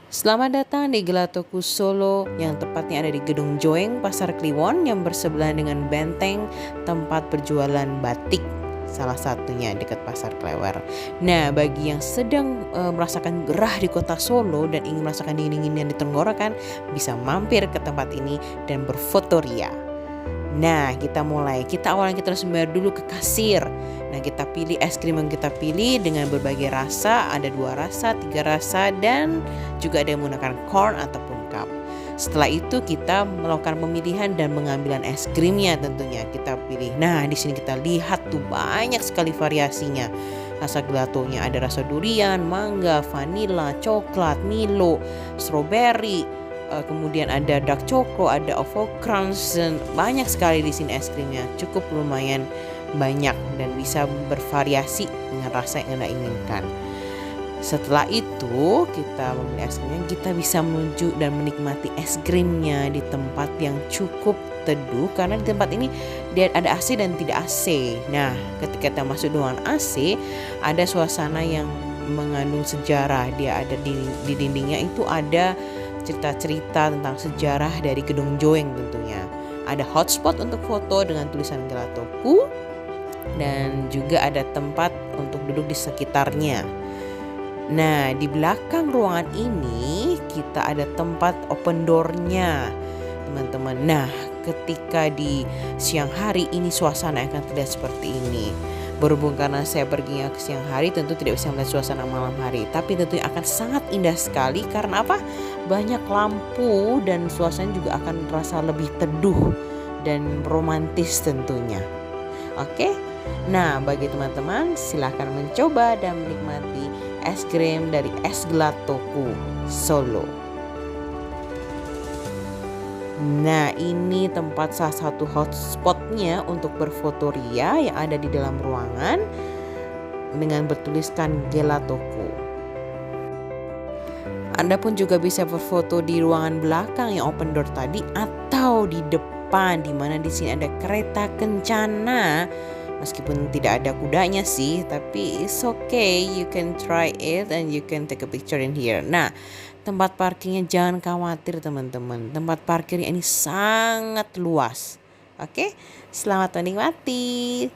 Selamat datang di Gelatoku Solo yang tepatnya ada di Gedung Joeng, Pasar Kliwon yang bersebelahan dengan Benteng, tempat berjualan batik. Salah satunya dekat Pasar Klewer. Nah, bagi yang sedang merasakan gerah di kota Solo dan ingin merasakan dingin-dingin yang di tenggorokan, bisa mampir ke tempat ini dan berfotoria. Nah, kita mulai. Awalnya kita harus bayar dulu ke kasir. Nah, kita pilih es krim yang kita pilih dengan berbagai rasa. Ada 2 rasa, 3 rasa, dan juga ada yang menggunakan corn ataupun cup. Setelah itu kita melakukan pemilihan dan pengambilan es krimnya tentunya. Kita pilih. Nah, di sini kita lihat tuh banyak sekali variasinya. Rasa gelatonya ada rasa durian, mangga, vanila, coklat, Milo, strawberry. Kemudian ada dark choco, ada ovo crunch, dan banyak sekali di sini es krimnya. Cukup lumayan banyak dan bisa bervariasi dengan rasa yang Anda inginkan. Setelah itu kita memilih es krimnya, kita bisa menuju dan menikmati es krimnya di tempat yang cukup teduh karena di tempat ini dia ada AC dan tidak AC. Nah, ketika kita masuk ruangan AC, ada suasana yang mengandung sejarah. Dia ada di dindingnya itu ada cerita-cerita tentang sejarah dari Gedung Joeng tentunya. Ada hotspot untuk foto dengan tulisan Gelatoku dan juga ada tempat untuk duduk di sekitarnya. Nah, di belakang ruangan ini kita ada tempat open door-nya, teman-teman. Nah, ketika di siang hari ini suasana akan terlihat seperti ini. Berhubung karena saya perginya ke siang hari, tentu tidak bisa melihat suasana malam hari. Tapi tentunya akan sangat indah sekali karena apa? Banyak lampu dan suasana juga akan terasa lebih teduh dan romantis tentunya. Oke? Nah, bagi teman-teman silahkan mencoba dan menikmati es krim dari Es Gelatoku Solo. Nah, ini tempat salah satu hotspotnya untuk berfotoria yang ada di dalam ruangan dengan bertuliskan Gelatoku. Anda pun juga bisa berfoto di ruangan belakang yang open door tadi atau di depan, di mana di sini ada kereta kencana. Meskipun tidak ada kudanya sih, tapi it's okay, you can try it and you can take a picture in here. Nah, tempat parkirnya jangan khawatir teman-teman. Tempat parkirnya ini sangat luas. Oke, selamat menikmati.